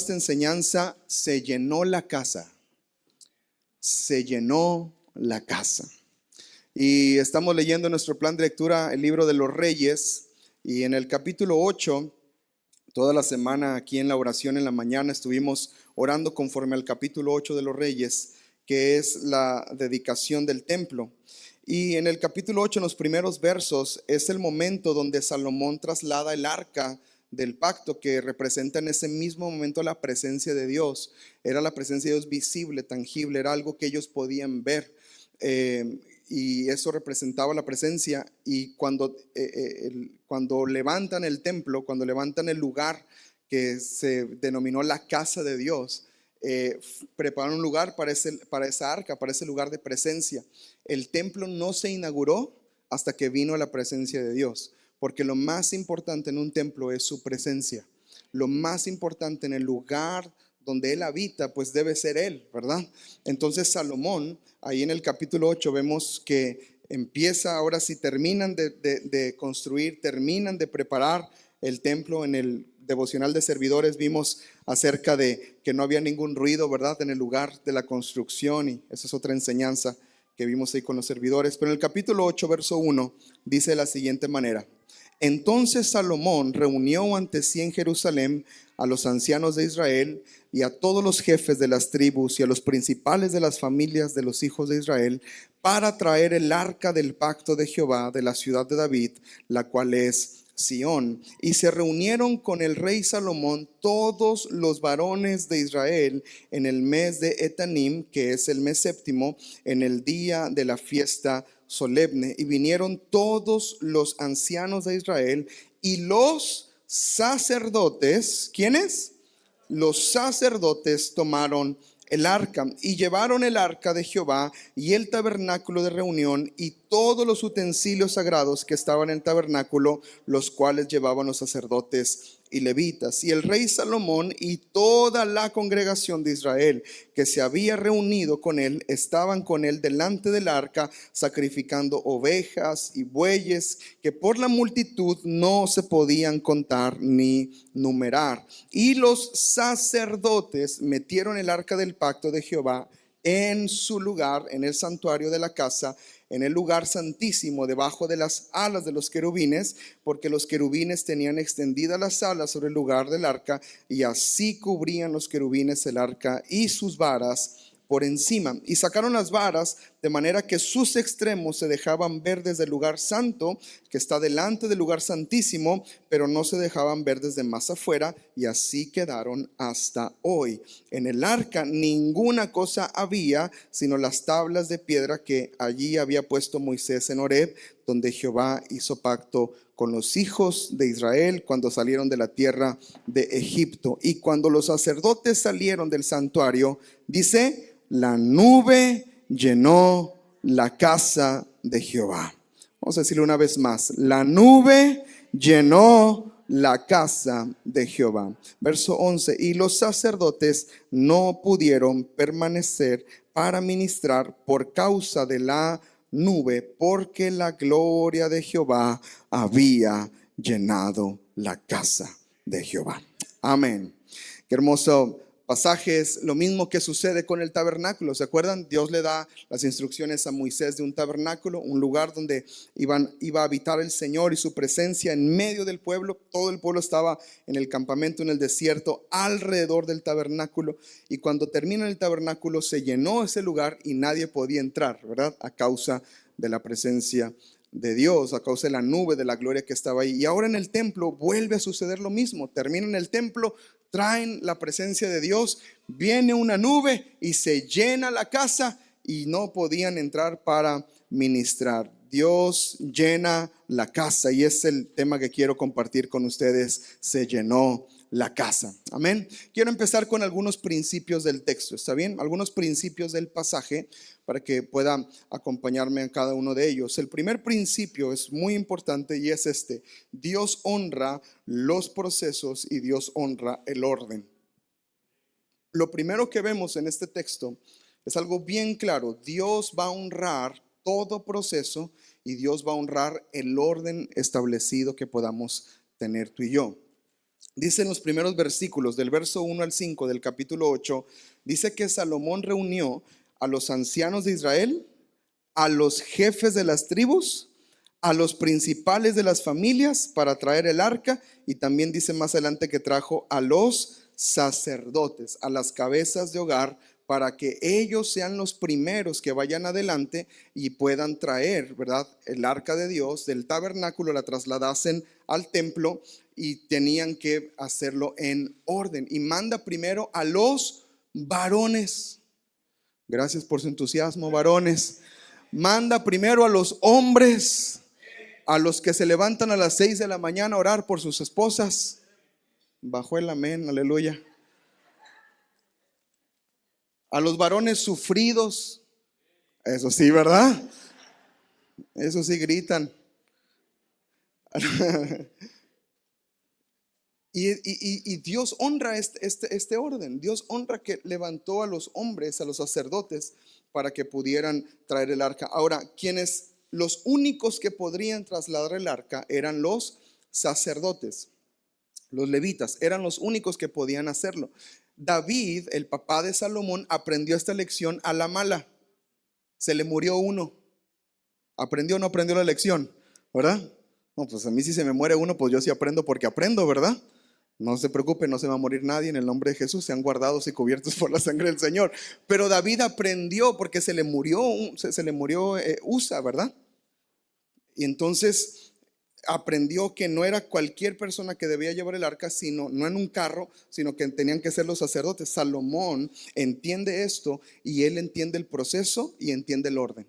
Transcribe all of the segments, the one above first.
esta enseñanza, se llenó la casa. Se llenó la casa. Y estamos leyendo en nuestro plan de lectura el libro de los Reyes. Y en el capítulo 8, toda la semana aquí en la oración en la mañana estuvimos orando conforme al capítulo 8 de los Reyes, que es la dedicación del templo. Y en el capítulo 8, en los primeros versos, es el momento donde Salomón traslada el arca del pacto, que representa en ese mismo momento la presencia de Dios. Era la presencia de Dios visible, tangible, era algo que ellos podían ver. Y eso representaba la presencia. Y cuando levantan el templo, cuando levantan el lugar que se denominó la casa de Dios, prepararon un lugar para esa arca, para ese lugar de presencia. El templo no se inauguró hasta que vino la presencia de Dios, porque lo más importante en un templo es su presencia. Lo más importante en el lugar donde Él habita, pues debe ser Él, ¿verdad? Entonces Salomón, ahí en el capítulo 8 vemos que empieza, ahora sí terminan de construir, terminan de preparar el templo. En el devocional de servidores vimos acerca de que no había ningún ruido, ¿verdad?, en el lugar de la construcción, y esa es otra enseñanza que vimos ahí con los servidores. Pero en el capítulo 8, verso 1, dice de la siguiente manera: entonces Salomón reunió ante sí en Jerusalén a los ancianos de Israel y a todos los jefes de las tribus y a los principales de las familias de los hijos de Israel, para traer el arca del pacto de Jehová de la ciudad de David, la cual es Sión. Y se reunieron con el rey Salomón todos los varones de Israel en el mes de Etanim, que es el mes séptimo, en el día de la fiesta solemne. Y vinieron todos los ancianos de Israel y los sacerdotes. ¿Quiénes? Los sacerdotes tomaron el arca y llevaron el arca de Jehová y el tabernáculo de reunión y todos los utensilios sagrados que estaban en el tabernáculo, los cuales llevaban los sacerdotes y levitas. Y el rey Salomón y toda la congregación de Israel que se había reunido con él, estaban con él delante del arca, sacrificando ovejas y bueyes que por la multitud no se podían contar ni numerar. Y los sacerdotes metieron el arca del pacto de Jehová en su lugar, en el santuario de la casa, en el lugar santísimo, debajo de las alas de los querubines, porque los querubines tenían extendidas las alas sobre el lugar del arca, y así cubrían los querubines el arca y sus varas por encima. Y sacaron las varas de manera que sus extremos se dejaban ver desde el lugar santo, que está delante del lugar santísimo, pero no se dejaban ver desde más afuera, y así quedaron hasta hoy. En el arca ninguna cosa había, sino las tablas de piedra que allí había puesto Moisés en Horeb, donde Jehová hizo pacto con los hijos de Israel cuando salieron de la tierra de Egipto. Y cuando los sacerdotes salieron del santuario, dice, la nube llenó la casa de Jehová. Vamos a decirlo una vez más: la nube llenó la casa de Jehová. Verso 11: y los sacerdotes no pudieron permanecer para ministrar por causa de la nube, porque la gloria de Jehová había llenado la casa de Jehová. Amén. Qué hermoso pasaje. Es lo mismo que sucede con el tabernáculo. ¿Se acuerdan? Dios le da las instrucciones a Moisés de un tabernáculo, un lugar donde iba a habitar el Señor y su presencia en medio del pueblo. Todo el pueblo estaba en el campamento, en el desierto, alrededor del tabernáculo. Y cuando termina el tabernáculo, se llenó ese lugar y nadie podía entrar, ¿verdad? A causa de la presencia de Dios, a causa de la nube de la gloria que estaba ahí. Y ahora en el templo vuelve a suceder lo mismo. Terminan el templo, traen la presencia de Dios, viene una nube y se llena la casa y no podían entrar para ministrar. Dios llena la casa, y es el tema que quiero compartir con ustedes. Se llenó la casa. Amén. Quiero empezar con algunos principios del texto, ¿está bien? Algunos principios del pasaje para que puedan acompañarme en cada uno de ellos. El primer principio es muy importante y es este: Dios honra los procesos y Dios honra el orden. Lo primero que vemos en este texto es algo bien claro. Dios va a honrar todo proceso y Dios va a honrar el orden establecido que podamos tener tú y yo. Dice en los primeros versículos, del verso 1 al 5 del capítulo 8, dice que Salomón reunió a los ancianos de Israel, a los jefes de las tribus, a los principales de las familias para traer el arca, y también dice más adelante que trajo a los sacerdotes, a las cabezas de hogar, para que ellos sean los primeros que vayan adelante y puedan traer, ¿verdad?, el arca de Dios del tabernáculo, la trasladasen al templo y tenían que hacerlo en orden. Y manda primero a los varones. Gracias por su entusiasmo, varones. Manda primero a los hombres, a los que se levantan a las 6 de la mañana a orar por sus esposas. Bajó el amén, aleluya. A los varones sufridos, eso sí, ¿verdad? Eso sí gritan. Y Dios honra este orden. Dios honra que levantó a los hombres, a los sacerdotes, para que pudieran traer el arca. Ahora, los únicos que podrían trasladar el arca eran los sacerdotes, los levitas, eran los únicos que podían hacerlo. David, el papá de Salomón, aprendió esta lección a la mala. Se le murió uno. ¿Aprendió o no aprendió la lección? ¿Verdad? No, pues a mí si se me muere uno, pues yo sí aprendo porque aprendo, ¿verdad? No se preocupe, no se va a morir nadie en el nombre de Jesús, sean guardados y cubiertos por la sangre del Señor. Pero David aprendió porque se le murió Usa, ¿verdad? Y entonces aprendió que no era cualquier persona que debía llevar el arca, sino no en un carro, sino que tenían que ser los sacerdotes. Salomón entiende esto y él entiende el proceso y entiende el orden.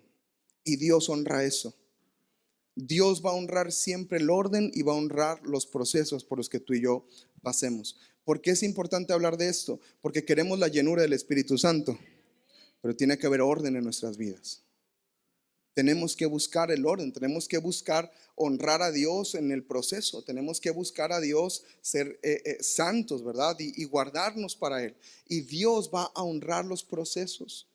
Y Dios honra eso. Dios va a honrar siempre el orden y va a honrar los procesos por los que tú y yo pasemos. ¿Por qué es importante hablar de esto? Porque queremos la llenura del Espíritu Santo, pero tiene que haber orden en nuestras vidas. Tenemos que buscar el orden, tenemos que buscar honrar a Dios en el proceso, tenemos que buscar a Dios ser santos, ¿verdad? Y guardarnos para Él. Y Dios va a honrar los procesos.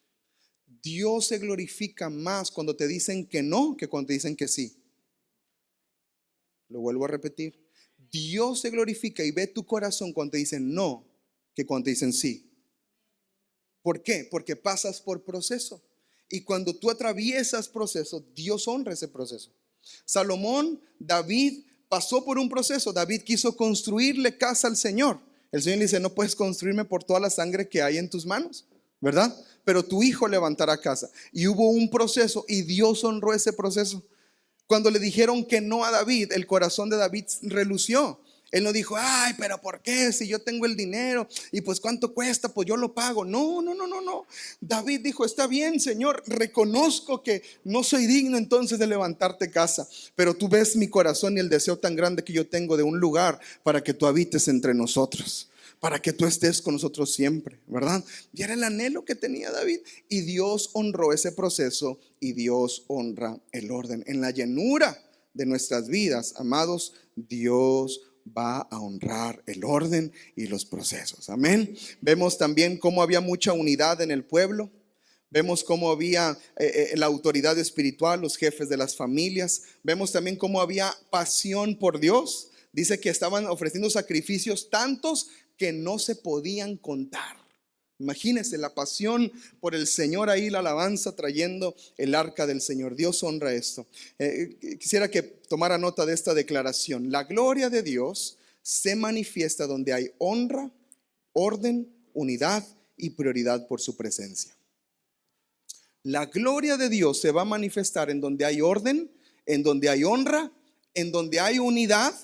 Dios se glorifica más cuando te dicen que no que cuando te dicen que sí. Lo vuelvo a repetir. Dios se glorifica y ve tu corazón cuando te dicen no que cuando te dicen sí. ¿Por qué? Porque pasas por proceso. Y cuando tú atraviesas proceso, Dios honra ese proceso. Salomón, David pasó por un proceso. David quiso construirle casa al Señor. El Señor le dice, no puedes construirme por toda la sangre que hay en tus manos, ¿verdad? Pero tu hijo levantará casa. Y hubo un proceso y Dios honró ese proceso. Cuando le dijeron que no a David, el corazón de David relució. Él no dijo, ay, pero ¿por qué? Si yo tengo el dinero y pues ¿cuánto cuesta? Pues yo lo pago. No. David dijo, está bien, Señor, reconozco que no soy digno entonces de levantarte casa, pero tú ves mi corazón y el deseo tan grande que yo tengo de un lugar para que tú habites entre nosotros, para que tú estés con nosotros siempre, ¿verdad? Y era el anhelo que tenía David. Y Dios honró ese proceso y Dios honra el orden. En la llenura de nuestras vidas, amados, Dios va a honrar el orden y los procesos. Amén. Vemos también cómo había mucha unidad en el pueblo. Vemos cómo había la autoridad espiritual, los jefes de las familias. Vemos también cómo había pasión por Dios. Dice que estaban ofreciendo sacrificios tantos que no se podían contar. Imagínense la pasión por el Señor ahí, la alabanza trayendo el arca del Señor. Dios honra esto. Quisiera que tomara nota de esta declaración. La gloria de Dios se manifiesta donde hay honra, orden, unidad y prioridad por su presencia. La gloria de Dios se va a manifestar en donde hay orden, en donde hay honra, en donde hay unidad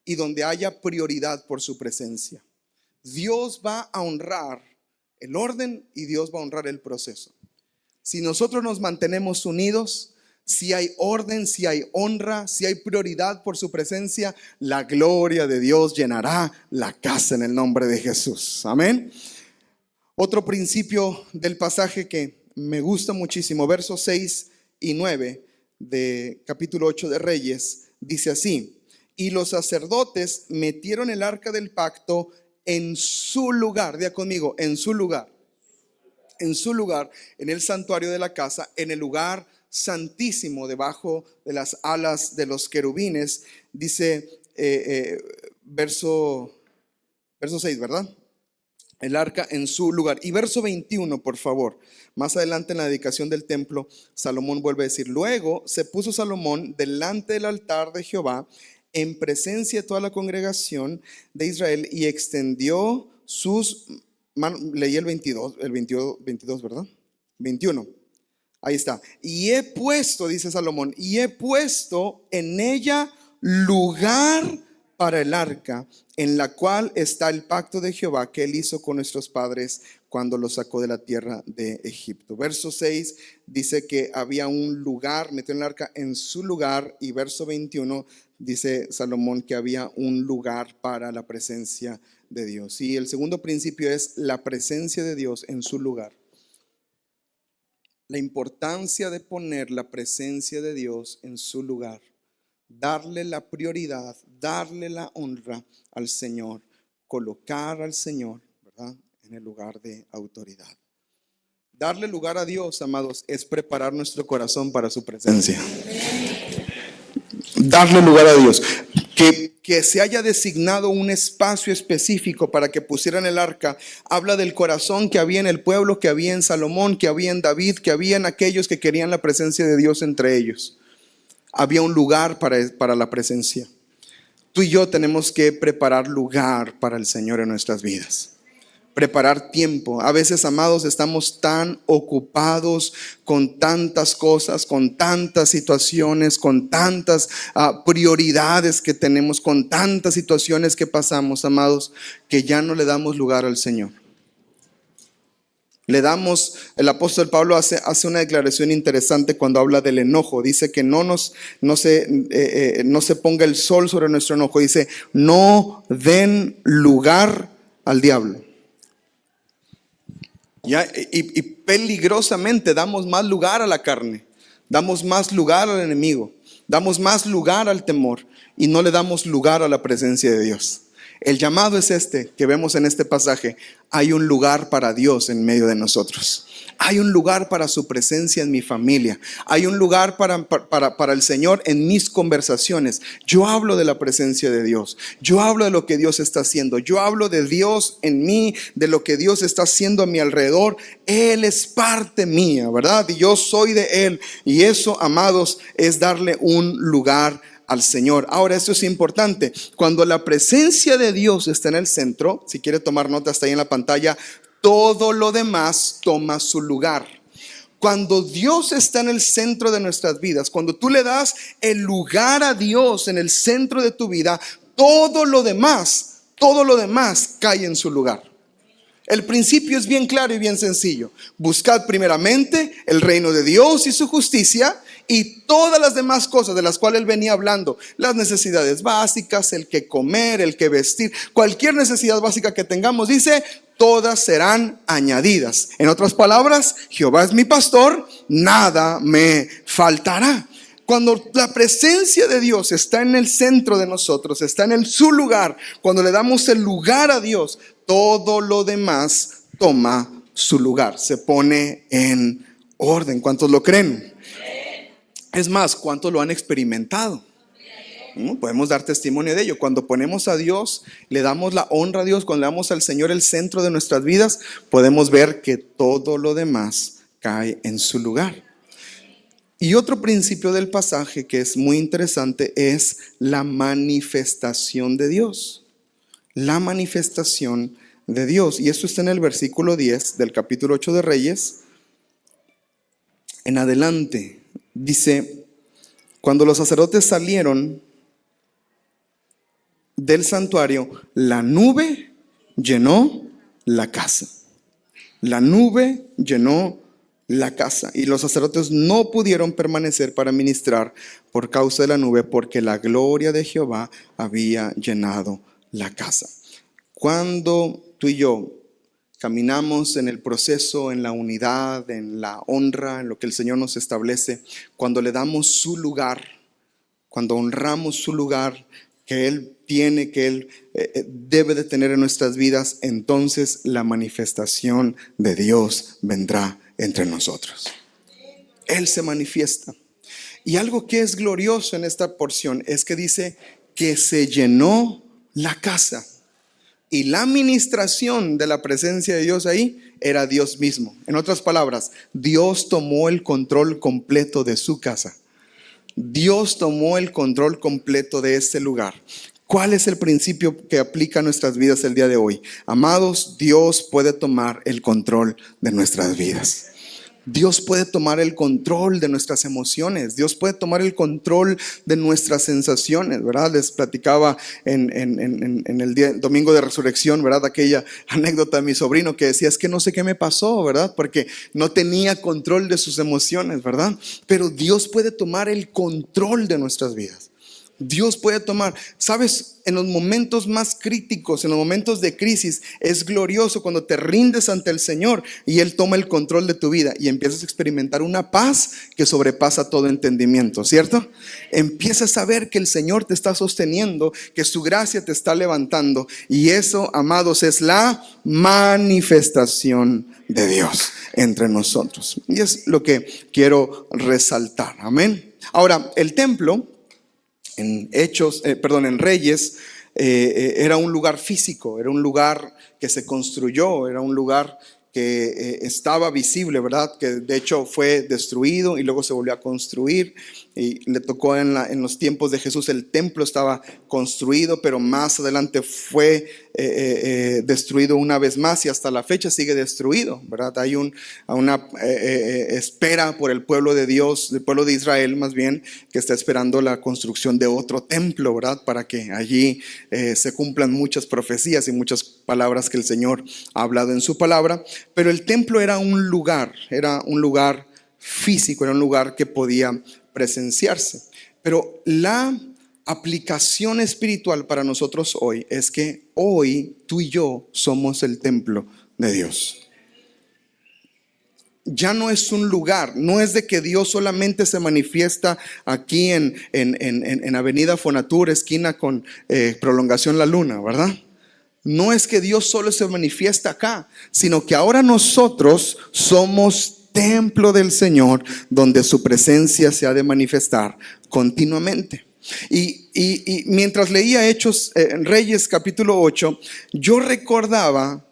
y donde haya prioridad por su presencia. Dios va a honrar el orden y Dios va a honrar el proceso. Si nosotros nos mantenemos unidos, si hay orden, si hay honra, si hay prioridad por su presencia, la gloria de Dios llenará la casa en el nombre de Jesús. Amén. Otro principio del pasaje que me gusta muchísimo, versos 6 y 9 de capítulo 8 de Reyes, dice así: y los sacerdotes metieron el arca del pacto en su lugar, diga conmigo, en su lugar, en el santuario de la casa, en el lugar santísimo, debajo de las alas de los querubines. Dice verso Verso 6, ¿verdad? El arca en su lugar. Y verso 21, por favor. Más adelante en la dedicación del templo, Salomón vuelve a decir: luego se puso Salomón delante del altar de Jehová en presencia de toda la congregación de Israel y extendió sus manos. Leí el 22, ¿verdad? 21. Ahí está. Y he puesto, dice Salomón, y he puesto en ella lugar para el arca, en la cual está el pacto de Jehová que él hizo con nuestros padres cuando los sacó de la tierra de Egipto. Verso 6 dice que había un lugar, metió en el arca en su lugar, y verso 21 dice Salomón que había un lugar para la presencia de Dios. Y el segundo principio es la presencia de Dios en su lugar. La importancia de poner la presencia de Dios en su lugar, darle la prioridad, darle la honra al Señor, colocar al Señor, ¿verdad?, en el lugar de autoridad. Darle lugar a Dios, amados, es preparar nuestro corazón para su presencia. Darle lugar a Dios. Que se haya designado un espacio específico para que pusieran el arca, habla del corazón que había en el pueblo, que había en Salomón, que había en David, que había en aquellos que querían la presencia de Dios entre ellos. Había un lugar para la presencia. Tú y yo tenemos que preparar lugar para el Señor en nuestras vidas. Preparar tiempo. A veces, amados, estamos tan ocupados con tantas cosas, con tantas situaciones, con tantas prioridades que tenemos, con tantas situaciones que pasamos, amados, que ya no le damos lugar al Señor. El apóstol Pablo hace una declaración interesante cuando habla del enojo. Dice que no se ponga el sol sobre nuestro enojo. Dice: no den lugar al diablo. Y peligrosamente damos más lugar a la carne, damos más lugar al enemigo, damos más lugar al temor y no le damos lugar a la presencia de Dios. El llamado es este que vemos en este pasaje. Hay un lugar para Dios en medio de nosotros. Hay un lugar para su presencia en mi familia. Hay un lugar para el Señor en mis conversaciones. Yo hablo de la presencia de Dios. Yo hablo de lo que Dios está haciendo. Yo hablo de Dios en mí, de lo que Dios está haciendo a mi alrededor. Él es parte mía, ¿verdad? Y yo soy de Él. Y eso, amados, es darle un lugar al Señor. Ahora, esto es importante. Cuando la presencia de Dios está en el centro, si quiere tomar nota, está ahí en la pantalla, todo lo demás toma su lugar. Cuando Dios está en el centro de nuestras vidas, cuando tú le das el lugar a Dios en el centro de tu vida, todo lo demás cae en su lugar. El principio es bien claro y bien sencillo. Buscad primeramente el reino de Dios y su justicia, y todas las demás cosas de las cuales él venía hablando, las necesidades básicas, el que comer, el que vestir, cualquier necesidad básica que tengamos, dice, todas serán añadidas. En otras palabras, Jehová es mi pastor, nada me faltará. Cuando la presencia de Dios está en el centro de nosotros, está en su lugar, cuando le damos el lugar a Dios, todo lo demás toma su lugar, se pone en orden. ¿Cuántos lo creen? Es más, ¿cuántos lo han experimentado? Podemos dar testimonio de ello. Cuando ponemos a Dios, le damos la honra a Dios, cuando le damos al Señor el centro de nuestras vidas, podemos ver que todo lo demás cae en su lugar. Y otro principio del pasaje que es muy interesante es la manifestación de Dios. La manifestación de Dios. Y esto está en el versículo 10 del capítulo 8 de Reyes. En adelante dice: cuando los sacerdotes salieron del santuario, la nube llenó la casa. La nube llenó la casa, y los sacerdotes no pudieron permanecer para ministrar por causa de la nube, porque la gloria de Jehová había llenado la casa. Cuando tú y yo caminamos en el proceso, en la unidad, en la honra, en lo que el Señor nos establece, cuando le damos su lugar, cuando honramos su lugar que Él tiene, que Él debe de tener en nuestras vidas, entonces la manifestación de Dios vendrá entre nosotros. Él se manifiesta. Y algo que es glorioso en esta porción es que dice que se llenó la casa. Y la administración de la presencia de Dios ahí era Dios mismo. En otras palabras, Dios tomó el control completo de su casa. Dios tomó el control completo de este lugar. ¿Cuál es el principio que aplica a nuestras vidas el día de hoy? Amados, Dios puede tomar el control de nuestras vidas. Dios puede tomar el control de nuestras emociones. Dios puede tomar el control de nuestras sensaciones, ¿verdad? Les platicaba en el domingo de resurrección, ¿verdad? Aquella anécdota de mi sobrino que decía, es que no sé qué me pasó, ¿verdad? Porque no tenía control de sus emociones, ¿verdad? Pero Dios puede tomar el control de nuestras vidas. Dios puede tomar, sabes, en los momentos más críticos, en los momentos de crisis, es glorioso cuando te rindes ante el Señor y Él toma el control de tu vida y empiezas a experimentar una paz que sobrepasa todo entendimiento, ¿cierto? Empiezas a ver que el Señor te está sosteniendo, que su gracia te está levantando, y eso, amados, es la manifestación de Dios entre nosotros. Y es lo que quiero resaltar, amén. Ahora, el templo en Reyes, era un lugar físico, era un lugar que se construyó, era un lugar que estaba visible, ¿verdad? Que de hecho fue destruido y luego se volvió a construir. Y le tocó en los tiempos de Jesús, el templo estaba construido, pero más adelante fue destruido una vez más, y hasta la fecha sigue destruido, ¿verdad? Hay una espera por el pueblo de Dios, el pueblo de Israel más bien, que está esperando la construcción de otro templo, ¿verdad? Para que allí se cumplan muchas profecías y muchas palabras que el Señor ha hablado en su palabra. Pero el templo era un lugar físico, era un lugar que podía presenciarse. Pero la aplicación espiritual para nosotros hoy es que hoy tú y yo somos el templo de Dios. Ya no es un lugar, no es de que Dios solamente se manifiesta aquí en Avenida Fonatur, esquina con Prolongación La Luna, ¿verdad? No es que Dios solo se manifiesta acá, sino que ahora nosotros somos templo del Señor, donde su presencia se ha de manifestar continuamente. Y mientras leía Hechos, Reyes capítulo 8, yo recordaba,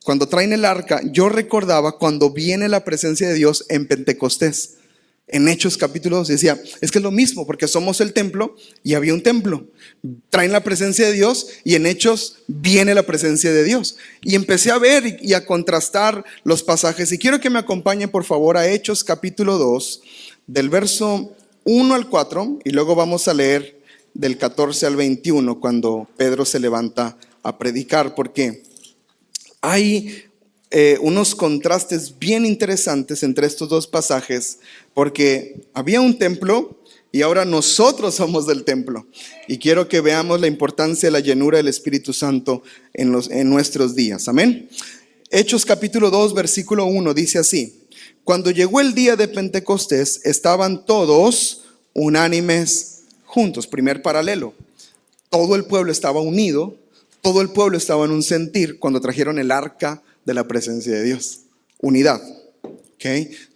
cuando traen el arca, yo recordaba cuando viene la presencia de Dios en Pentecostés. En Hechos capítulo 2 decía, es que es lo mismo, porque somos el templo y había un templo. Traen la presencia de Dios y en Hechos viene la presencia de Dios. Y empecé a ver y a contrastar los pasajes. Y quiero que me acompañen por favor a Hechos capítulo 2, del verso 1 al 4, y luego vamos a leer del 14 al 21, cuando Pedro se levanta a predicar, porque hay unos contrastes bien interesantes entre estos dos pasajes, porque había un templo y ahora nosotros somos del templo, y quiero que veamos la importancia de la llenura del Espíritu Santo en nuestros días, amén. Hechos capítulo 2 versículo 1 dice así: cuando llegó el día de Pentecostés, estaban todos unánimes juntos. Primer paralelo, todo el pueblo estaba unido, todo el pueblo estaba en un sentir cuando trajeron el arca de la presencia de Dios. Unidad, ¿ok?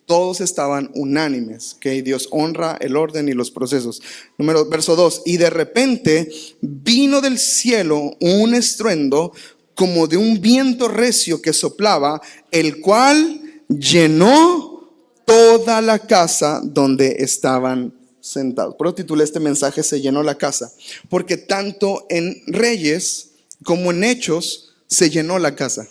Todos estaban unánimes, ¿ok? Dios honra el orden y los procesos. Verso 2, y de repente vino del cielo un estruendo como de un viento recio que soplaba, el cual llenó toda la casa donde estaban sentados. Por eso titulé este mensaje, se llenó la casa, porque tanto en Reyes como en Hechos se llenó la casa.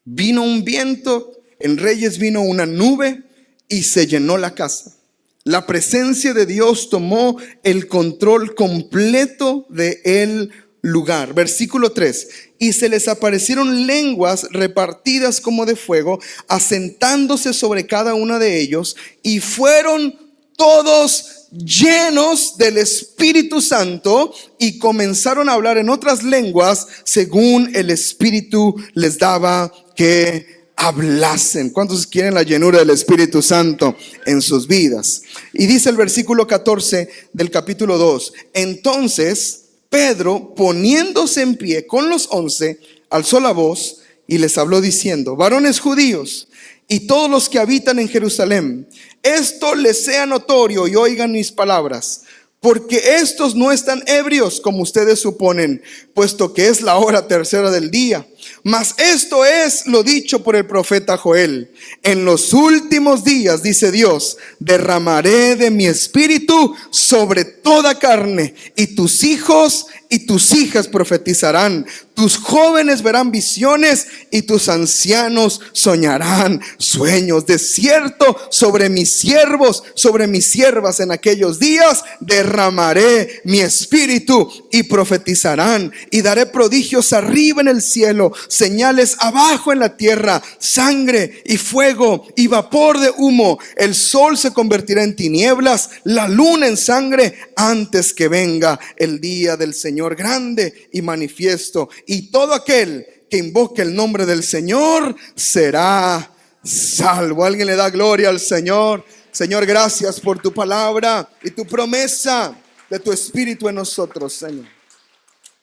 Vino un viento, en Reyes vino una nube y se llenó la casa. La presencia de Dios tomó el control completo del lugar. Versículo 3, y se les aparecieron lenguas repartidas como de fuego, asentándose sobre cada una de ellos, y fueron todos llenos del Espíritu Santo y comenzaron a hablar en otras lenguas según el Espíritu les daba que hablasen. ¿Cuántos quieren la llenura del Espíritu Santo en sus vidas? Y dice el versículo 14 del capítulo 2, entonces Pedro, poniéndose en pie con los 11, alzó la voz y les habló diciendo: varones judíos y todos los que habitan en Jerusalén, esto les sea notorio y oigan mis palabras, porque estos no están ebrios como ustedes suponen, puesto que es la hora tercera del día. Mas esto es lo dicho por el profeta Joel: en los últimos días, dice Dios, derramaré de mi espíritu sobre toda carne, y tus hijos y tus hijas profetizarán, tus jóvenes verán visiones y tus ancianos soñarán sueños. De cierto, sobre mis siervos, sobre mis siervas en aquellos días derramaré mi espíritu, y profetizarán, y daré prodigios arriba en el cielo, señales abajo en la tierra, sangre y fuego y vapor de humo. El sol se convertirá en tinieblas, la luna en sangre, antes que venga el día del Señor grande y manifiesto. Y todo aquel que invoque el nombre del Señor será salvo. Alguien le da gloria al Señor. Señor, gracias por tu palabra y tu promesa de tu espíritu en nosotros, Señor.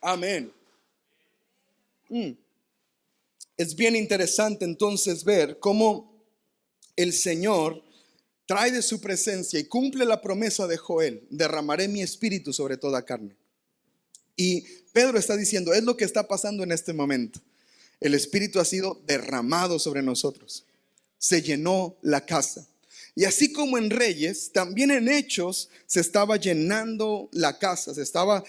Amén. Es bien interesante entonces ver cómo el Señor trae de su presencia y cumple la promesa de Joel: derramaré mi espíritu sobre toda carne. Y Pedro está diciendo, es lo que está pasando en este momento. El espíritu ha sido derramado sobre nosotros. Se llenó la casa. Y así como en Reyes, también en Hechos se estaba llenando la casa, se estaba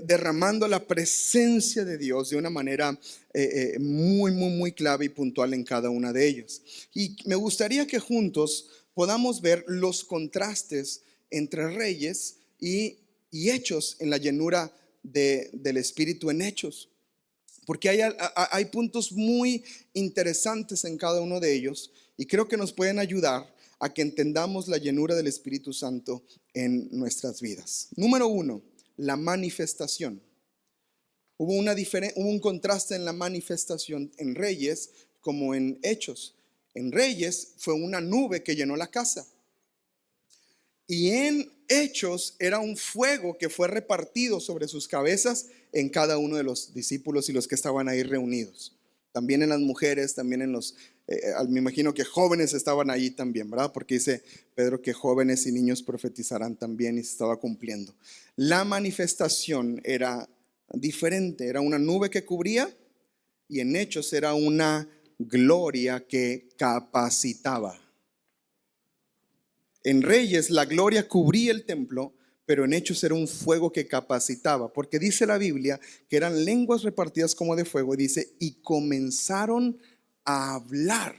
derramando la presencia de Dios de una manera muy clave y puntual en cada una de ellos. Y me gustaría que juntos podamos ver los contrastes entre Reyes y Hechos en la llenura del Espíritu en Hechos, porque hay puntos muy interesantes en cada uno de ellos, y creo que nos pueden ayudar a que entendamos la llenura del Espíritu Santo en nuestras vidas. Número 1, la manifestación. Hubo un contraste en la manifestación en Reyes como en Hechos. En Reyes fue una nube que llenó la casa, y en Hechos era un fuego que fue repartido sobre sus cabezas en cada uno de los discípulos y los que estaban ahí reunidos. También en las mujeres, también en los, me imagino que jóvenes estaban allí también, ¿verdad? Porque dice Pedro que jóvenes y niños profetizarán también, y se estaba cumpliendo. La manifestación era diferente, era una nube que cubría, y en Hechos era una gloria que capacitaba. En Reyes la gloria cubría el templo, pero en Hechos era un fuego que capacitaba, porque dice la Biblia que eran lenguas repartidas como de fuego, y dice, y comenzaron a hablar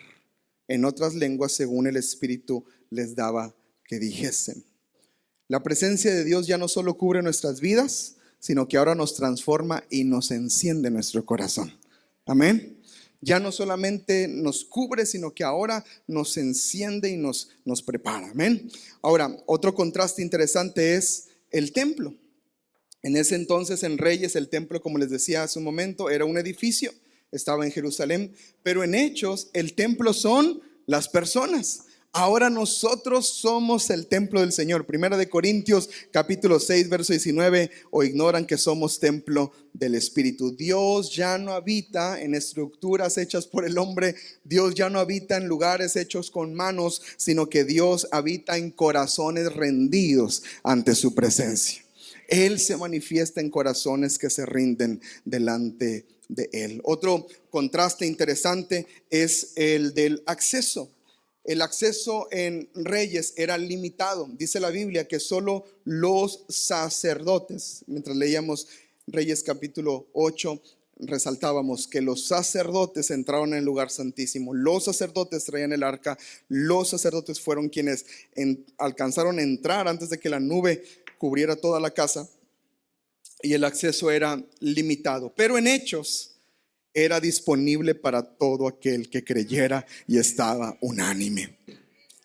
en otras lenguas según el Espíritu les daba que dijesen. La presencia de Dios ya no solo cubre nuestras vidas, sino que ahora nos transforma y nos enciende nuestro corazón. Amén. Ya no solamente nos cubre, sino que ahora nos enciende y nos prepara. Amén. Ahora, otro contraste interesante es el templo. En ese entonces, en Reyes, el templo, como les decía hace un momento, era un edificio, estaba en Jerusalén, pero en Hechos el templo son las personas. Ahora nosotros somos el templo del Señor. Primera de Corintios capítulo 6 verso 19, o ignoran que somos templo del Espíritu. Dios ya no habita en estructuras hechas por el hombre. Dios ya no habita en lugares hechos con manos, sino que Dios habita en corazones rendidos ante su presencia. Él se manifiesta en corazones que se rinden delante de Él. Otro contraste interesante es el del acceso. El acceso en Reyes era limitado. Dice la Biblia que solo los sacerdotes, mientras leíamos Reyes capítulo 8, resaltábamos que los sacerdotes entraron en el lugar santísimo. Los sacerdotes traían el arca. Los sacerdotes fueron quienes alcanzaron a entrar antes de que la nube cubriera toda la casa, y el acceso era limitado. Pero en Hechos era disponible para todo aquel que creyera, y estaba unánime.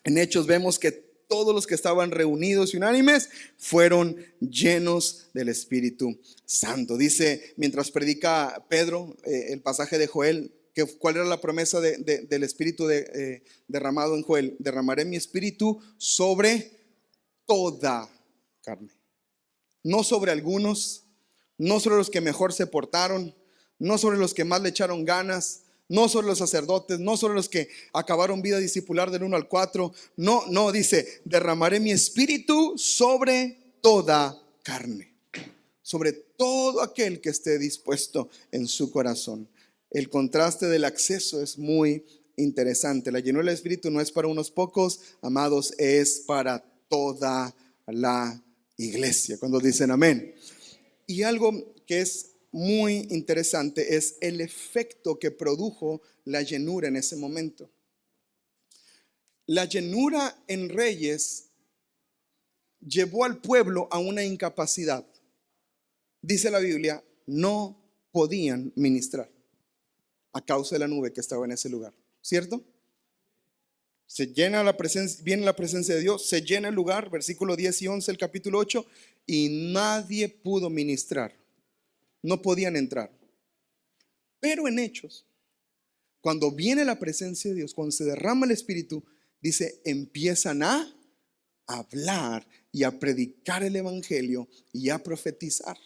En Hechos vemos que todos los que estaban reunidos y unánimes fueron llenos del Espíritu Santo. Dice, mientras predica Pedro el pasaje de Joel, ¿cuál era la promesa del Espíritu derramado en Joel? Derramaré mi Espíritu sobre toda carne. No sobre algunos, no sobre los que mejor se portaron, no sobre los que más le echaron ganas, no sobre los sacerdotes, no sobre los que acabaron vida discipular del 1 al 4. No, dice, derramaré mi espíritu sobre toda carne, sobre todo aquel que esté dispuesto en su corazón. El contraste del acceso es muy interesante. La llenura del Espíritu no es para unos pocos, amados, es para toda la iglesia. Cuando dicen amén. Y algo que es muy interesante es el efecto que produjo la llenura en ese momento. La llenura en Reyes llevó al pueblo a una incapacidad. Dice la Biblia, no podían ministrar a causa de la nube que estaba en ese lugar, ¿cierto? Se llena la presencia, viene la presencia de Dios, se llena el lugar, versículo 10 y 11 del capítulo 8, y nadie pudo ministrar, no podían entrar. Pero en Hechos, cuando viene la presencia de Dios, cuando se derrama el Espíritu, dice, empiezan a hablar y a predicar el evangelio y a profetizar.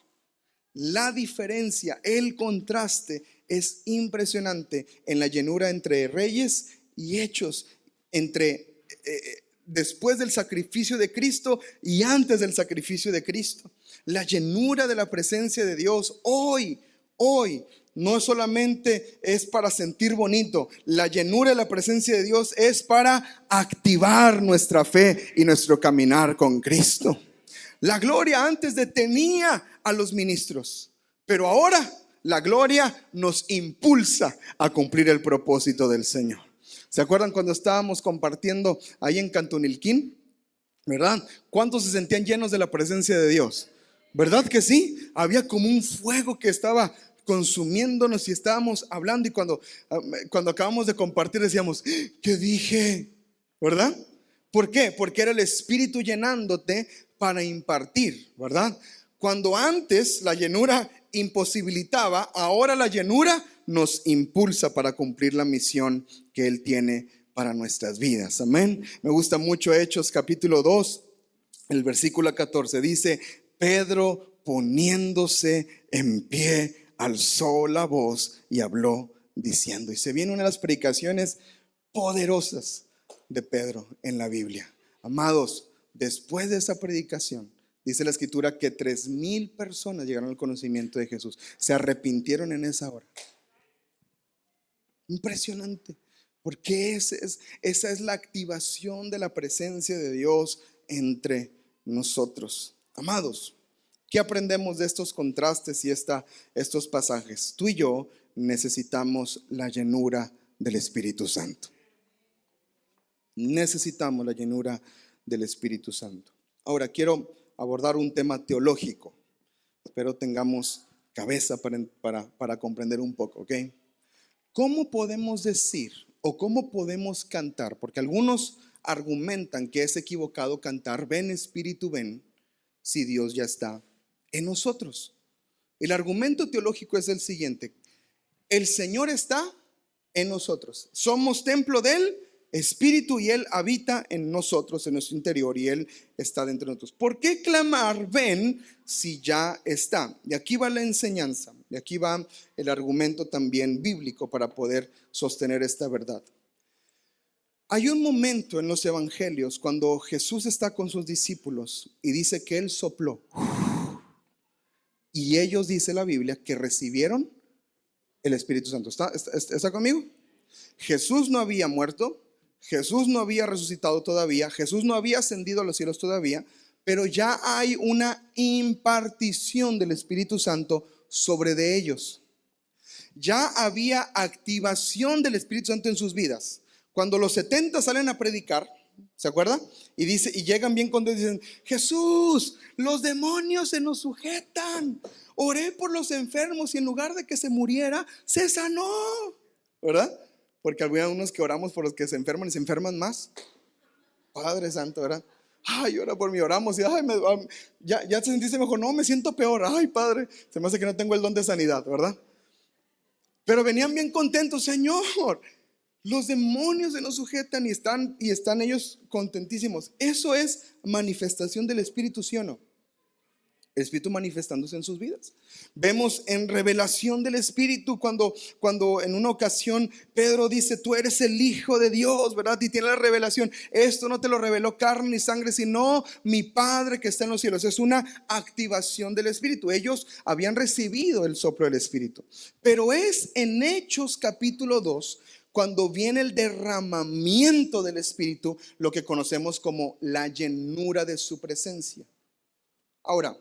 La diferencia, el contraste es impresionante en la llenura entre Reyes y Hechos, entre después del sacrificio de Cristo y antes del sacrificio de Cristo. La llenura de la presencia de Dios hoy no solamente es para sentir bonito. La llenura de la presencia de Dios es para activar nuestra fe y nuestro caminar con Cristo. La gloria antes detenía a los ministros, pero ahora la gloria nos impulsa a cumplir el propósito del Señor. ¿Se acuerdan cuando estábamos compartiendo ahí en Cantunilquín? ¿Verdad? ¿Cuántos se sentían llenos de la presencia de Dios? ¿Verdad que sí? Había como un fuego que estaba consumiéndonos y estábamos hablando, y cuando acabamos de compartir decíamos, ¿qué dije? ¿Verdad? ¿Por qué? Porque era el Espíritu llenándote para impartir, ¿verdad? Cuando antes la llenura imposibilitaba, ahora la llenura nos impulsa para cumplir la misión que Él tiene para nuestras vidas. Amén. Me gusta mucho Hechos capítulo 2, el versículo 14. Dice, Pedro poniéndose en pie, alzó la voz y habló diciendo. Y se viene una de las predicaciones poderosas de Pedro en la Biblia. Amados, después de esa predicación, dice la escritura que 3,000 personas llegaron al conocimiento de Jesús. Se arrepintieron en esa hora. Impresionante, porque esa es la activación de la presencia de Dios entre nosotros. Amados, ¿qué aprendemos de estos contrastes y estos pasajes? Tú y yo necesitamos la llenura del Espíritu Santo. Necesitamos la llenura del Espíritu Santo. Ahora quiero abordar un tema teológico. Espero tengamos cabeza para comprender un poco, ¿ok? ¿Cómo podemos decir o cómo podemos cantar? Porque algunos argumentan que es equivocado cantar ven Espíritu ven si Dios ya está en nosotros. El argumento teológico es el siguiente: el Señor está en nosotros, somos templo del Espíritu y Él habita en nosotros, en nuestro interior, y Él está dentro de nosotros. ¿Por qué clamar ven si ya está? Y aquí va la enseñanza, y aquí va el argumento también bíblico para poder sostener esta verdad. Hay un momento en los evangelios cuando Jesús está con sus discípulos y dice que Él sopló, y ellos, dice la Biblia, que recibieron el Espíritu Santo. ¿Está conmigo? Jesús no había muerto, Jesús no había resucitado todavía, Jesús no había ascendido a los cielos todavía, pero ya hay una impartición del Espíritu Santo sobre de ellos. Ya había activación del Espíritu Santo en sus vidas. Cuando los 70 salen a predicar, ¿se acuerdan? Y llegan bien cuando dicen, Jesús, los demonios se nos sujetan. Oré por los enfermos y en lugar de que se muriera, se sanó. ¿Verdad? Porque había unos que oramos por los que se enferman y se enferman más. Padre Santo, ¿verdad? Ay, ora por mí, oramos y ya te sentiste mejor. No, me siento peor. Ay, Padre, se me hace que no tengo el don de sanidad, ¿verdad? Pero venían bien contentos, Señor. Los demonios se nos sujetan y están ellos contentísimos. Eso es manifestación del Espíritu, ¿sí o no? El Espíritu manifestándose en sus vidas. Vemos en revelación del Espíritu cuando en una ocasión Pedro dice: tú eres el Hijo de Dios, ¿verdad? Y tiene la revelación. Esto no te lo reveló carne ni sangre, sino mi Padre que está en los cielos. Es una activación del Espíritu. Ellos habían recibido el soplo del Espíritu. Pero es en Hechos capítulo 2 cuando viene el derramamiento del Espíritu, lo que conocemos como la llenura de su presencia. Ahora,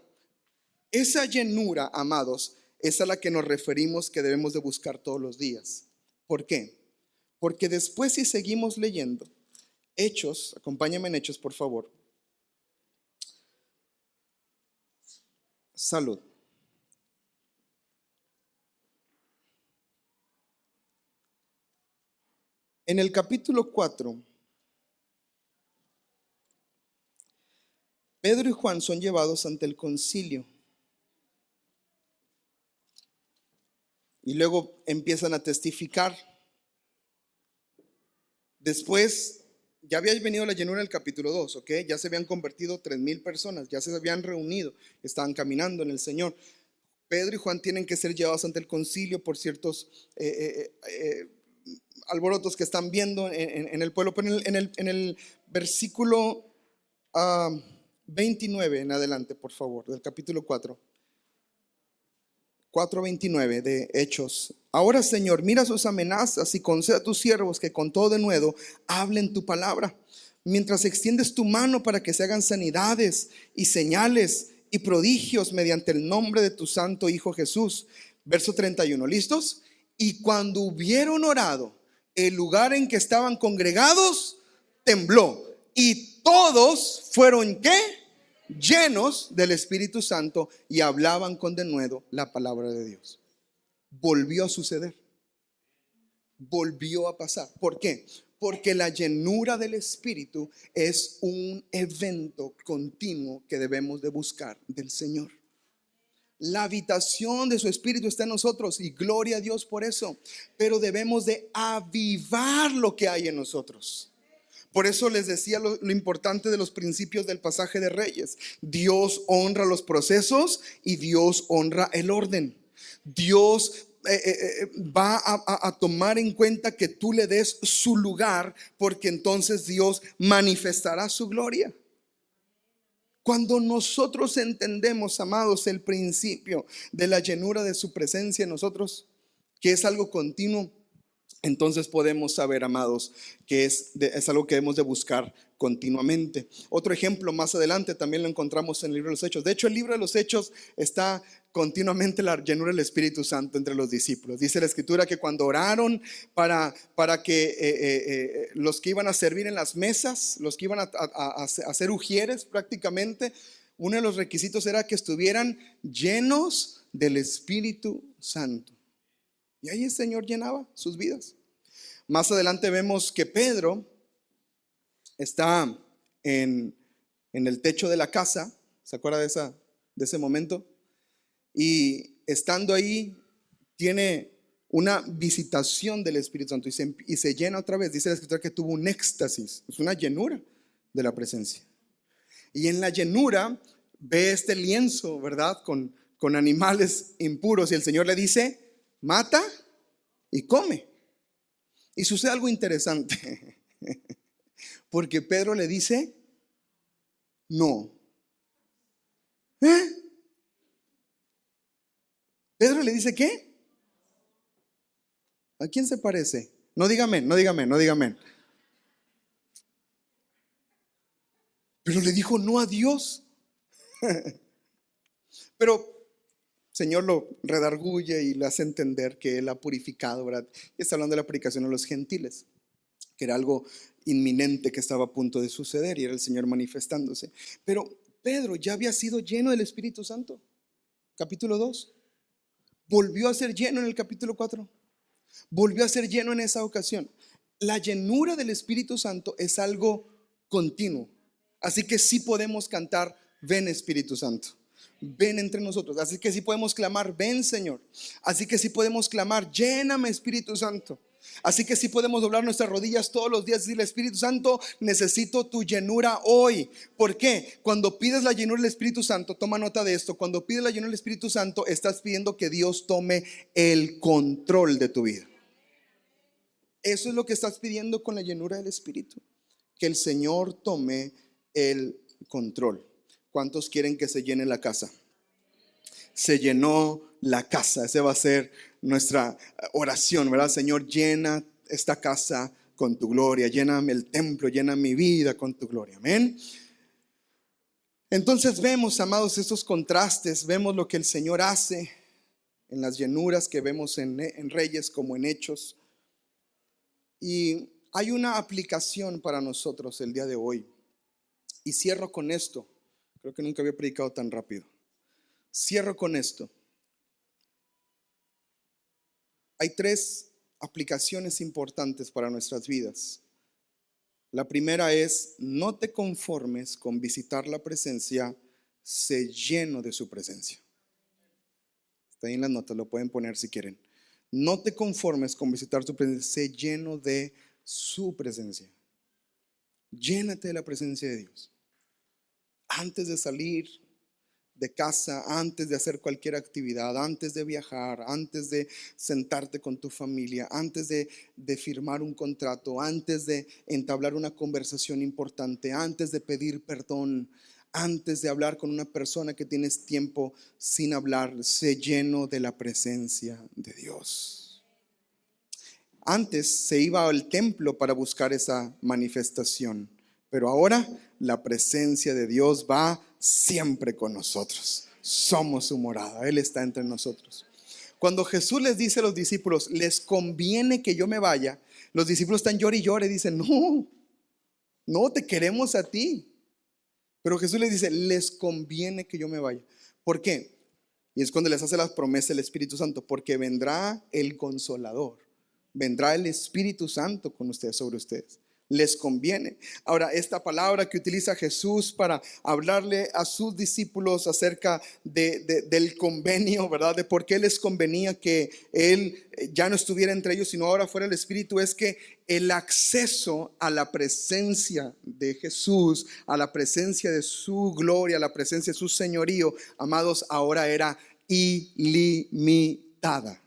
esa llenura, amados, es a la que nos referimos que debemos de buscar todos los días. ¿Por qué? Porque después, si seguimos leyendo Hechos, acompáñame en Hechos, por favor. Salud. En el capítulo 4, Pedro y Juan son llevados ante el concilio. Y luego empiezan a testificar. Después, ya había venido la llenura del capítulo 2, ¿ok? Ya se habían convertido 3,000 personas, ya se habían reunido, estaban caminando en el Señor. Pedro y Juan tienen que ser llevados ante el concilio por ciertos alborotos que están viendo en el pueblo. Pero en el versículo 29 en adelante, por favor, del capítulo 4. 4:29 de Hechos. Ahora, Señor, mira sus amenazas y concede a tus siervos que con todo denuedo hablen tu palabra, mientras extiendes tu mano para que se hagan sanidades y señales y prodigios mediante el nombre de tu santo Hijo Jesús. Verso 31, ¿listos? Y cuando hubieron orado, el lugar en que estaban congregados tembló, y todos fueron, ¿qué? Llenos del Espíritu Santo, y hablaban con denuedo la palabra de Dios. Volvió a suceder, volvió a pasar. ¿Por qué? Porque la llenura del Espíritu es un evento continuo que debemos de buscar del Señor. La habitación de su Espíritu está en nosotros, y gloria a Dios por eso. Pero debemos de avivar lo que hay en nosotros. Por eso les decía lo importante de los principios del pasaje de Reyes. Dios honra los procesos y Dios honra el orden. Dios va a tomar en cuenta que tú le des su lugar, porque entonces Dios manifestará su gloria. Cuando nosotros entendemos, amados, el principio de la llenura de su presencia en nosotros, que es algo continuo, entonces podemos saber, amados, que es algo que debemos de buscar continuamente. Otro ejemplo más adelante también lo encontramos en el libro de los Hechos. De hecho, el libro de los Hechos está continuamente la llenura del Espíritu Santo entre los discípulos. Dice la Escritura que cuando oraron para que los que iban a servir en las mesas, los que iban a hacer ujieres prácticamente, uno de los requisitos era que estuvieran llenos del Espíritu Santo. Y ahí el Señor llenaba sus vidas. Más adelante vemos que Pedro está en el techo de la casa. ¿Se acuerda de ese momento? Y estando ahí, tiene una visitación del Espíritu Santo y se llena otra vez. Dice la Escritura que tuvo un éxtasis. Es una llenura de la presencia. Y en la llenura ve este lienzo, ¿verdad? Con animales impuros. Y el Señor le dice: mata y come. Y sucede algo interesante, porque Pedro le dice: no. Pedro le dice: ¿qué? ¿A quién se parece? No diga amén, no diga amén, no diga amén. Pero le dijo no a Dios. Pero Señor lo redarguye y le hace entender que Él ha purificado, ¿verdad? Y está hablando de la aplicación a los gentiles, que era algo inminente que estaba a punto de suceder, y era el Señor manifestándose. Pero Pedro ya había sido lleno del Espíritu Santo. Capítulo 2. Volvió a ser lleno en el capítulo 4. Volvió a ser lleno en esa ocasión. La llenura del Espíritu Santo es algo continuo. Así que sí podemos cantar: ven Espíritu Santo, ven entre nosotros. Así que sí podemos clamar: ven Señor. Así que sí podemos clamar: lléname Espíritu Santo. Así que sí podemos doblar nuestras rodillas todos los días y decirle: Espíritu Santo, necesito tu llenura hoy. ¿Por qué? Cuando pides la llenura del Espíritu Santo, toma nota de esto, cuando pides la llenura del Espíritu Santo, estás pidiendo que Dios tome el control de tu vida. Eso es lo que estás pidiendo con la llenura del Espíritu, que el Señor tome el control. ¿Cuántos quieren que se llene la casa? Se llenó la casa. Esa va a ser nuestra oración, ¿verdad? Señor, llena esta casa con tu gloria, lléname el templo, llena mi vida con tu gloria. Amén. Entonces vemos, amados, estos contrastes, vemos lo que el Señor hace en las llenuras que vemos en Reyes como en Hechos. Y hay una aplicación para nosotros el día de hoy. Y cierro con esto. Creo que nunca había predicado tan rápido. Cierro con esto. Hay 3 aplicaciones importantes para nuestras vidas. La primera es: no te conformes con visitar la presencia, sé lleno de su presencia. Está ahí en las notas, lo pueden poner si quieren. No te conformes con visitar su presencia, sé lleno de su presencia. Llénate de la presencia de Dios. Antes de salir de casa, antes de hacer cualquier actividad, antes de viajar, antes de sentarte con tu familia, antes de firmar un contrato, antes de entablar una conversación importante, antes de pedir perdón, antes de hablar con una persona que tienes tiempo sin hablar, sé lleno de la presencia de Dios. Antes se iba al templo para buscar esa manifestación, pero ahora la presencia de Dios va siempre con nosotros. Somos su morada, Él está entre nosotros. Cuando Jesús les dice a los discípulos: les conviene que yo me vaya, los discípulos están llore y llore, dicen: no, te queremos a ti. Pero Jesús les dice: les conviene que yo me vaya. ¿Por qué? Y es cuando les hace la promesa del Espíritu Santo: porque vendrá el Consolador, vendrá el Espíritu Santo con ustedes, sobre ustedes. Les conviene. Ahora, esta palabra que utiliza Jesús para hablarle a sus discípulos acerca del convenio, ¿verdad? De por qué les convenía que Él ya no estuviera entre ellos, sino ahora fuera el Espíritu, es que el acceso a la presencia de Jesús, a la presencia de su gloria, a la presencia de su señorío, amados, ahora era ilimitada.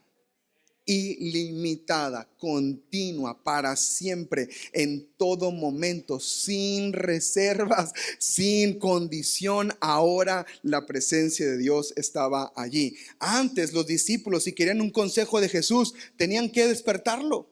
Ilimitada, continua, para siempre, en todo momento, sin reservas, sin condición. Ahora la presencia de Dios estaba allí. Antes los discípulos, si querían un consejo de Jesús, tenían que despertarlo,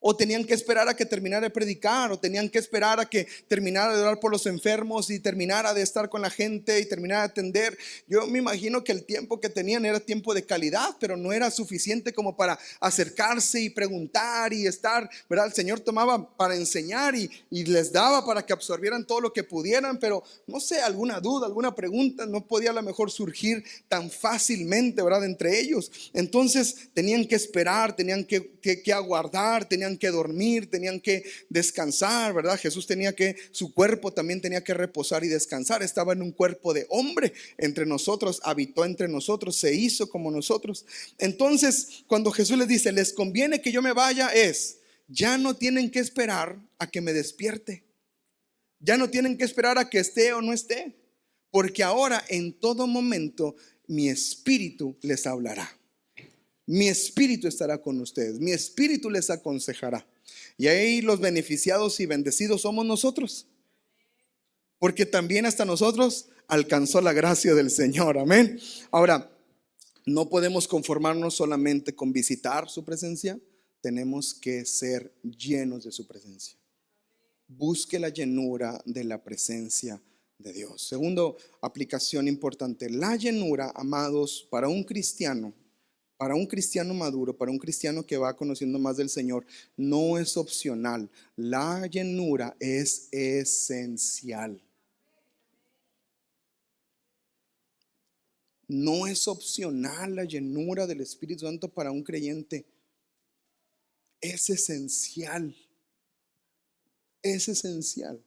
o tenían que esperar a que terminara de predicar, o tenían que esperar a que terminara de orar por los enfermos y terminara de estar con la gente y terminara de atender. Yo me imagino que el tiempo que tenían era tiempo de calidad, pero no era suficiente como para acercarse y preguntar y estar, ¿verdad? El Señor tomaba para enseñar y les daba para que absorbieran todo lo que pudieran, pero no sé, alguna duda, alguna pregunta no podía a lo mejor surgir tan fácilmente, ¿verdad? Entre ellos. Entonces tenían que esperar, tenían que aguardar, tenían que dormir, tenían que descansar, ¿verdad? Jesús su cuerpo también tenía que reposar y descansar. Estaba en un cuerpo de hombre entre nosotros, habitó entre nosotros, se hizo como nosotros. Entonces, cuando Jesús les dice: les conviene que yo me vaya, ya no tienen que esperar a que me despierte. Ya no tienen que esperar a que esté o no esté, porque ahora en todo momento mi espíritu les hablará. Mi espíritu estará con ustedes, mi espíritu les aconsejará. Y ahí los beneficiados y bendecidos somos nosotros, porque también hasta nosotros alcanzó la gracia del Señor. Amén. Ahora, no podemos conformarnos solamente con visitar su presencia, tenemos que ser llenos de su presencia. Busque la llenura de la presencia de Dios. Segundo aplicación importante: la llenura, amados, para un cristiano maduro, para un cristiano que va conociendo más del Señor, no es opcional. La llenura es esencial. No es opcional la llenura del Espíritu Santo para un creyente. Es esencial. Es esencial.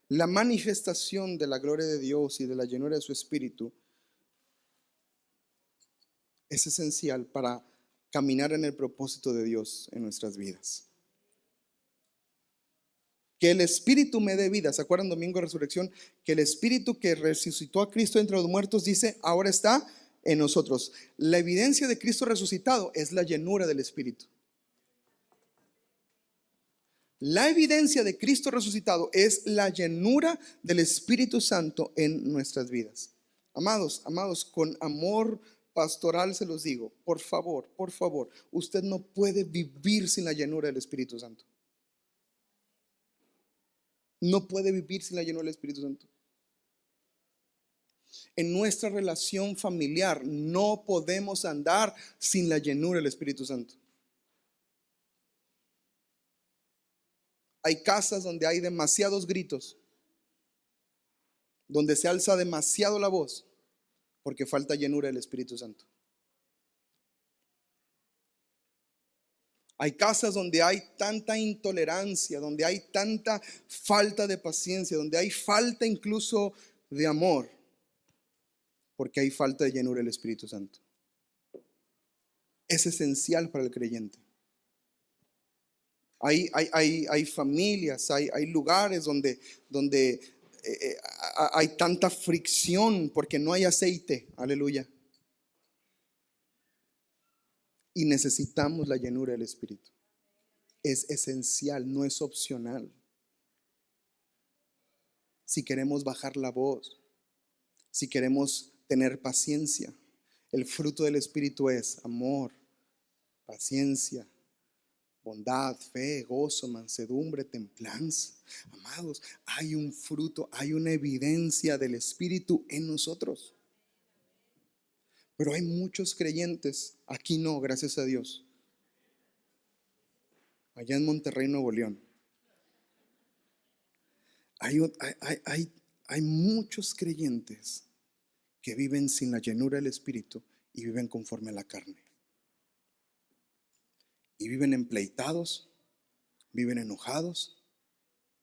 La manifestación de la gloria de Dios y de la llenura de su Espíritu es esencial para caminar en el propósito de Dios en nuestras vidas. Que el Espíritu me dé vida. ¿Se acuerdan domingo de resurrección? Que el Espíritu que resucitó a Cristo entre los muertos, dice, ahora está en nosotros. La evidencia de Cristo resucitado es la llenura del Espíritu. La evidencia de Cristo resucitado es la llenura del Espíritu Santo en nuestras vidas. Amados, con amor pastoral se los digo, por favor, usted no puede vivir sin la llenura del Espíritu Santo. No puede vivir sin la llenura del Espíritu Santo. En nuestra relación familiar no podemos andar sin la llenura del Espíritu Santo. Hay casas donde hay demasiados gritos, donde se alza demasiado la voz, porque falta llenura del Espíritu Santo. Hay casas donde hay tanta intolerancia, donde hay tanta falta de paciencia, donde hay falta incluso de amor, porque hay falta de llenura del Espíritu Santo. Es esencial para el creyente. Hay familias, hay lugares donde hay tanta fricción porque no hay aceite. Aleluya. Y necesitamos la llenura del Espíritu. Es esencial, no es opcional. Si queremos bajar la voz, si queremos tener paciencia, el fruto del Espíritu es amor, paciencia, bondad, fe, gozo, mansedumbre, templanza. Amados, hay un fruto, hay una evidencia del Espíritu en nosotros. Pero hay muchos creyentes, aquí no, gracias a Dios, allá en Monterrey, Nuevo León. Hay muchos creyentes que viven sin la llenura del Espíritu y viven conforme a la carne. Y viven empleitados, viven enojados,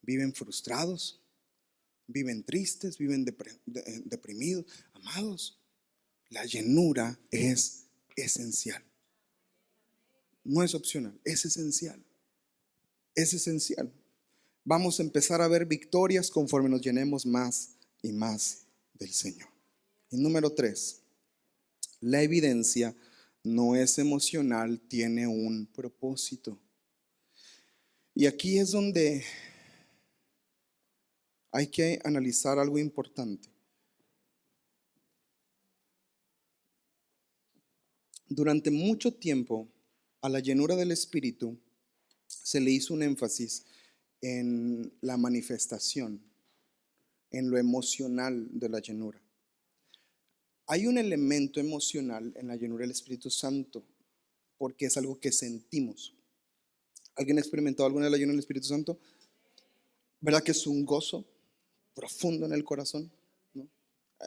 viven frustrados, viven tristes, viven deprimidos. Amados, la llenura es esencial. No es opcional, es esencial. Es esencial. Vamos a empezar a ver victorias conforme nos llenemos más y más del Señor. Y número 3, la evidencia no es emocional, tiene un propósito. Y aquí es donde hay que analizar algo importante. Durante mucho tiempo, a la llenura del Espíritu se le hizo un énfasis en la manifestación, en lo emocional de la llenura. Hay un elemento emocional en la llenura del Espíritu Santo, porque es algo que sentimos. ¿Alguien ha experimentado alguna de la llenura del Espíritu Santo? ¿Verdad que es un gozo profundo en el corazón? ¿No?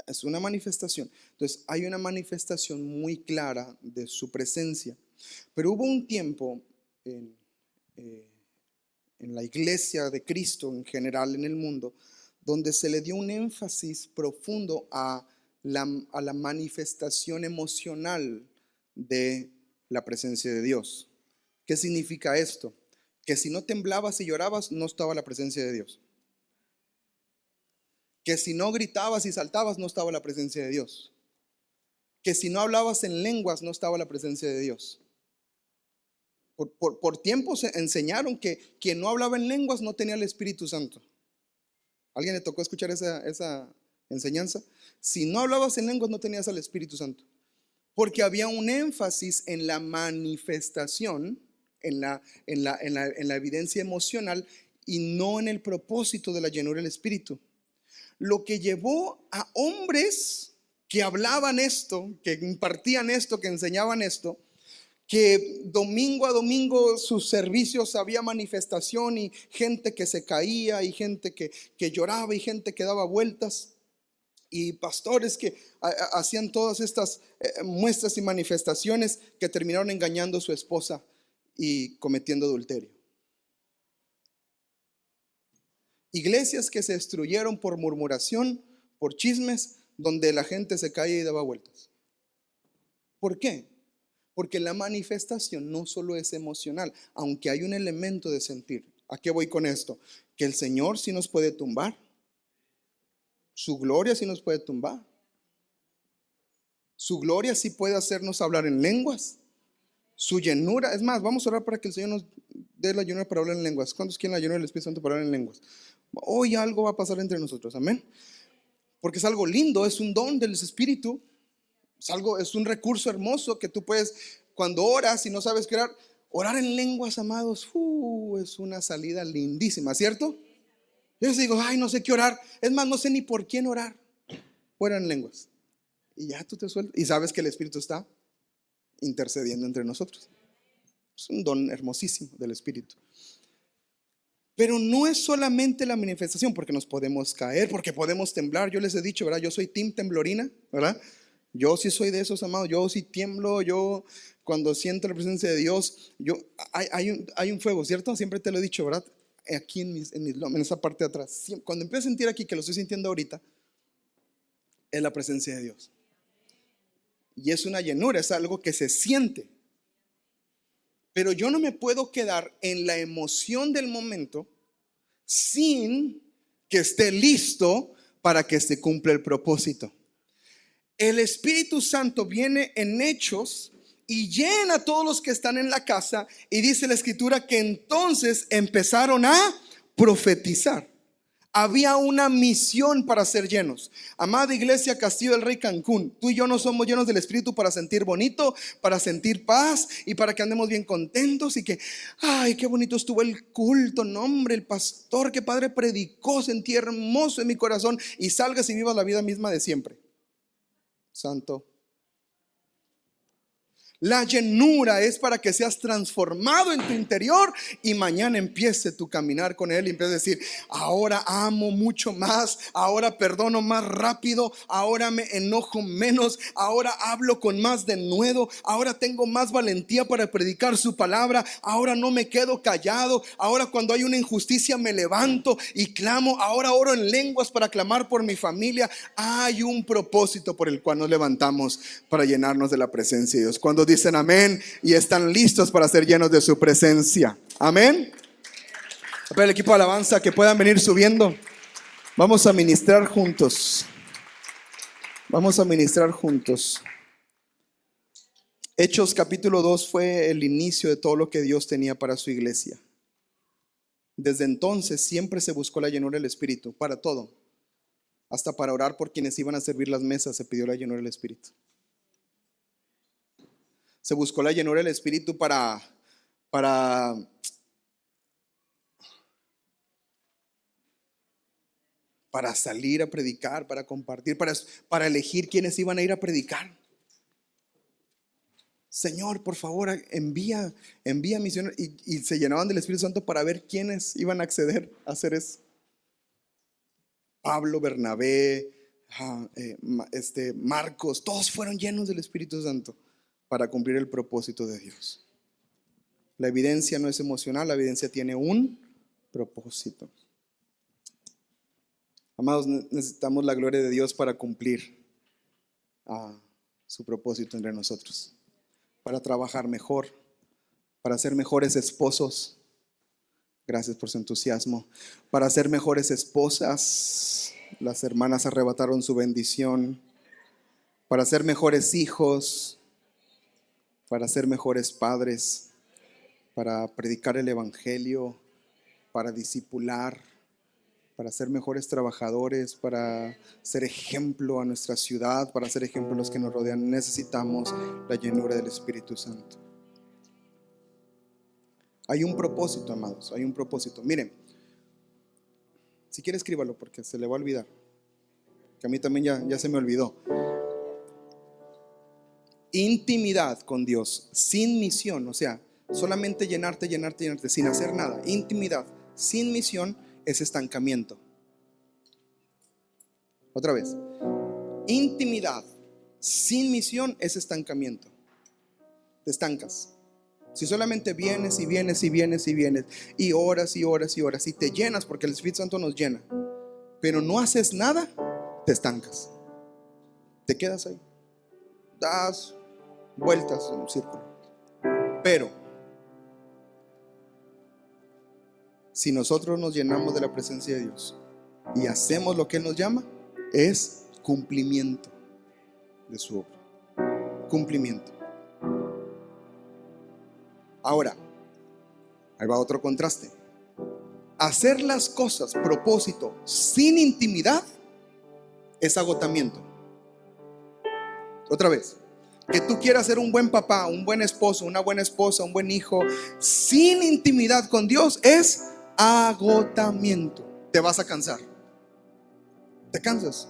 Es una manifestación. Entonces, hay una manifestación muy clara de su presencia. Pero hubo un tiempo en la iglesia de Cristo en general en el mundo, donde se le dio un énfasis profundo a la manifestación emocional de la presencia de Dios. ¿Qué significa esto? Que si no temblabas y llorabas, no estaba la presencia de Dios. Que si no gritabas y saltabas, no estaba la presencia de Dios. Que si no hablabas en lenguas, no estaba la presencia de Dios. Por tiempo se enseñaron que quien no hablaba en lenguas no tenía el Espíritu Santo. ¿Alguien le tocó escuchar esa enseñanza? Si no hablabas en lenguas no tenías al Espíritu Santo. Porque había un énfasis en la manifestación, en la evidencia emocional y no en el propósito de la llenura del Espíritu. Lo que llevó a hombres que hablaban esto, que impartían esto, que enseñaban esto, que domingo a domingo sus servicios había manifestación y gente que se caía y gente que lloraba y gente que daba vueltas y pastores que hacían todas estas muestras y manifestaciones que terminaron engañando a su esposa y cometiendo adulterio. Iglesias que se destruyeron por murmuración, por chismes, donde la gente se caía y daba vueltas. ¿Por qué? Porque la manifestación no solo es emocional, aunque hay un elemento de sentir. ¿A qué voy con esto? Que el Señor sí nos puede tumbar. Su gloria sí nos puede tumbar. Su gloria sí puede hacernos hablar en lenguas. Su llenura, es más, vamos a orar para que el Señor nos dé la llenura para hablar en lenguas. ¿Cuántos quieren la llenura del Espíritu Santo para hablar en lenguas? Hoy algo va a pasar entre nosotros, amén. Porque es algo lindo, es un don del Espíritu. Es un recurso hermoso que tú puedes, cuando oras y no sabes qué orar en lenguas, amados, es una salida lindísima, ¿cierto? Yo les digo, ay, no sé qué orar. Es más, no sé ni por quién orar. Ora en lenguas. Y ya tú te sueltas. Y sabes que el Espíritu está intercediendo entre nosotros. Es un don hermosísimo del Espíritu. Pero no es solamente la manifestación, porque nos podemos caer, porque podemos temblar. Yo les he dicho, ¿verdad? Yo soy team temblorina, ¿verdad? Yo sí soy de esos, amados. Yo sí tiemblo. Yo cuando siento la presencia de Dios, hay un fuego, ¿cierto? Siempre te lo he dicho, ¿verdad? Aquí en esa parte de atrás. Cuando empiezo a sentir aquí, que lo estoy sintiendo ahorita, es la presencia de Dios. Y es una llenura, es algo que se siente. Pero yo no me puedo quedar en la emoción del momento sin que esté listo para que se cumpla el propósito. El Espíritu Santo viene en Hechos y llena a todos los que están en la casa, y dice la Escritura que entonces empezaron a profetizar. Había una misión para ser llenos. Amada iglesia Castillo del Rey Cancún, tú y yo no somos llenos del Espíritu para sentir bonito, para sentir paz y para que andemos bien contentos y que, ay, qué bonito estuvo el culto. No, hombre, el pastor, qué padre predicó, sentí hermoso en mi corazón, y salgas y vivas la vida misma de siempre. Santo. La llenura es para que seas transformado en tu interior y mañana empiece tu caminar con Él y empieces a decir, ahora amo mucho más, ahora perdono más rápido, ahora me enojo menos, ahora hablo con más denuedo, ahora tengo más valentía para predicar su palabra, ahora no me quedo callado, ahora cuando hay una injusticia me levanto y clamo, ahora oro en lenguas para clamar por mi familia. Hay un propósito por el cual nos levantamos para llenarnos de la presencia de Dios. Cuando dicen amén y están listos para ser llenos de su presencia, amén. Para el equipo de alabanza que puedan venir subiendo, vamos a ministrar juntos. Vamos a ministrar juntos. Hechos capítulo 2 fue el inicio de todo lo que Dios tenía para su iglesia. Desde entonces siempre se buscó la llenura del Espíritu para todo. Hasta para orar por quienes iban a servir las mesas se pidió la llenura del Espíritu. Se buscó la llenura del Espíritu para salir a predicar, para compartir, para elegir quienes iban a ir a predicar. Señor, por favor, envía misioneros, y se llenaban del Espíritu Santo para ver quiénes iban a acceder a hacer eso. Pablo, Bernabé, Marcos, todos fueron llenos del Espíritu Santo para cumplir el propósito de Dios. La evidencia no es emocional, la evidencia tiene un propósito. Amados, necesitamos la gloria de Dios para cumplir su propósito entre nosotros, para trabajar mejor, para ser mejores esposos. Gracias por su entusiasmo. Para ser mejores esposas. Las hermanas arrebataron su bendición. Para ser mejores hijos, para ser mejores padres, para predicar el evangelio, para discipular, para ser mejores trabajadores, para ser ejemplo a nuestra ciudad, para ser ejemplo a los que nos rodean. Necesitamos la llenura del Espíritu Santo. Hay un propósito, amados, hay un propósito. Miren, si quiere escríbalo porque se le va a olvidar, que a mí también ya se me olvidó. Intimidad con Dios sin misión, o sea, solamente llenarte, sin hacer nada. Intimidad sin misión es estancamiento. Otra vez, intimidad sin misión es estancamiento. Te estancas. Si solamente vienes y vienes y vienes y vienes y oras y oras y oras y te llenas, porque el Espíritu Santo nos llena, pero no haces nada, te estancas. Te quedas ahí. vueltas en un círculo. Pero si nosotros nos llenamos de la presencia de Dios y hacemos lo que Él nos llama, es cumplimiento de su obra. Cumplimiento. Ahora, ahí va otro contraste. Hacer las cosas, propósito, sin intimidad, es agotamiento. Otra vez, que tú quieras ser un buen papá, un buen esposo, una buena esposa, un buen hijo, sin intimidad con Dios, es agotamiento. Te vas a cansar. Te cansas.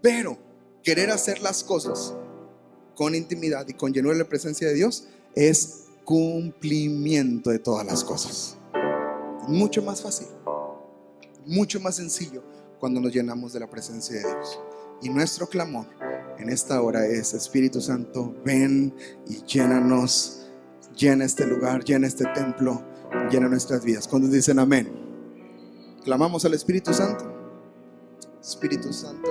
Pero querer hacer las cosas con intimidad y con llenura de la presencia de Dios es cumplimiento de todas las cosas. Mucho más fácil, mucho más sencillo cuando nos llenamos de la presencia de Dios. Y nuestro clamor en esta hora es: Espíritu Santo, ven y llénanos, llena este lugar, llena este templo, llena nuestras vidas. Cuando dicen amén, clamamos al Espíritu Santo. Espíritu Santo.